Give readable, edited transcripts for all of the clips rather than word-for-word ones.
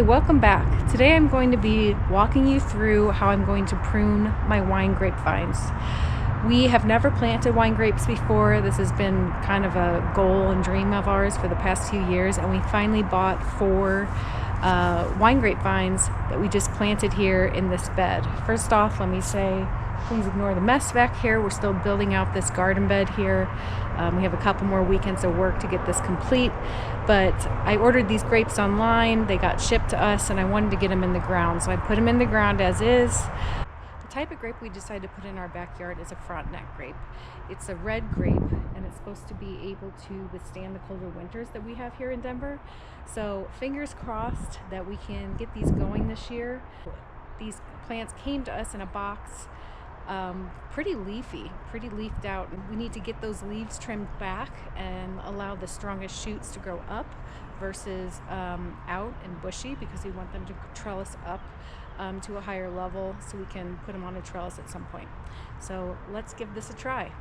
welcome back. Today I'm going to be walking you through how I'm going to prune my wine grapevines. We have never planted wine grapes before. This has been kind of a goal and dream of ours for the past few years, and we finally bought 4 wine grapevines that we just planted here in this bed. First off, let me say, please ignore the mess back here. We're still building out this garden bed here. We have a couple more weekends of work to get this complete, but I ordered these grapes online. They got shipped to us and I wanted to get them in the ground, so I put them in the ground as is. The type of grape we decided to put in our backyard is a Frontenac grape. It's a red grape and it's supposed to be able to withstand the colder winters that we have here in Denver. So fingers crossed that we can get these going this year. These plants came to us in a box. Pretty leafed out, and we need to get those leaves trimmed back and allow the strongest shoots to grow up versus out and bushy, because we want them to trellis up to a higher level so we can put them on a trellis at some point. So let's give this a try.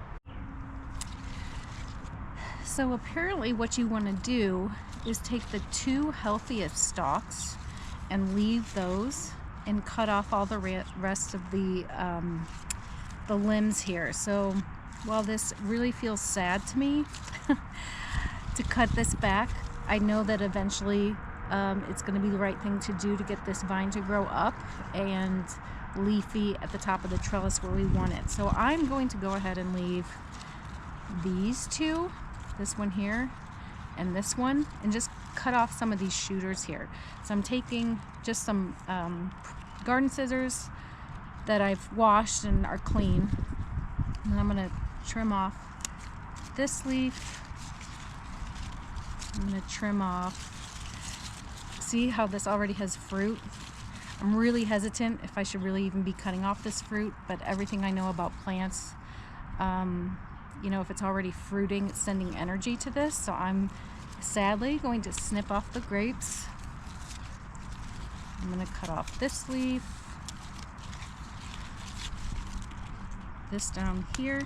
So apparently what you want to do is take the 2 healthiest stalks and leave those and cut off all the rest of the limbs here. So while this really feels sad to me to cut this back, I know that eventually it's going to be the right thing to do to get this vine to grow up and leafy at the top of the trellis where we want it. So I'm going to go ahead and leave these 2, this one here and this one, and just cut off some of these shooters here. So I'm taking just some garden scissors that I've washed and are clean, and I'm going to trim off this leaf. I'm going to trim off. See how this already has fruit? I'm really hesitant if I should really even be cutting off this fruit, but everything I know about plants, you know, if it's already fruiting, it's sending energy to this. So I'm sadly going to snip off the grapes. I'm going to cut off this leaf, this down here,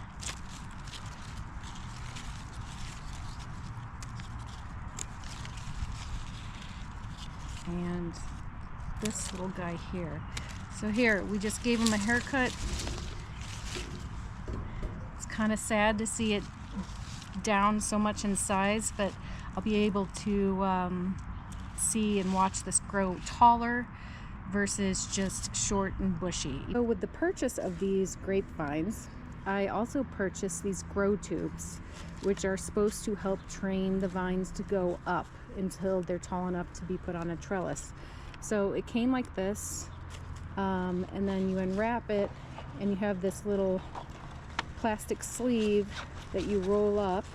and this little guy here. So here, we just gave him a haircut. It's kind of sad to see it down so much in size, but I'll be able to see and watch this grow taller versus just short and bushy. So with the purchase of these grapevines, I also purchased these grow tubes, which are supposed to help train the vines to go up until they're tall enough to be put on a trellis. So it came like this, and then you unwrap it and you have this little plastic sleeve that you roll up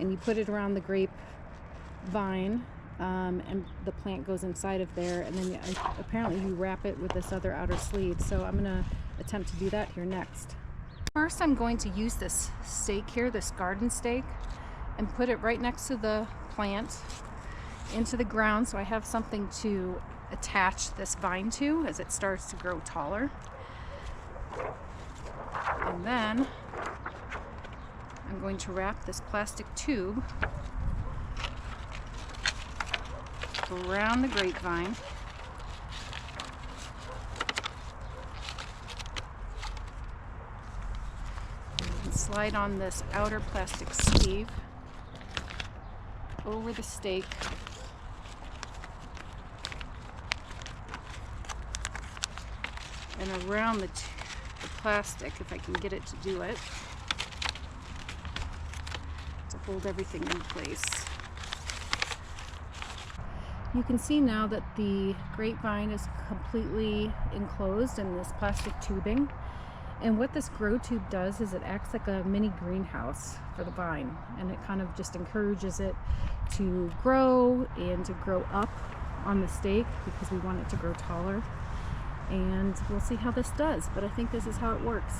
and you put it around the grapevine. And the plant goes inside of there, and then apparently you wrap it with this other outer sleeve. So I'm going to attempt to do that here next. First, I'm going to use this stake here, this garden stake, and put it right next to the plant into the ground, so I have something to attach this vine to as it starts to grow taller. And then I'm going to wrap this plastic tube around the grapevine, and slide on this outer plastic sleeve over the stake, and around the plastic, if I can get it to do it, to hold everything in place. You can see now that the grapevine is completely enclosed in this plastic tubing. And what this grow tube does is it acts like a mini greenhouse for the vine. And it kind of just encourages it to grow and to grow up on the stake, because we want it to grow taller. And we'll see how this does, but I think this is how it works.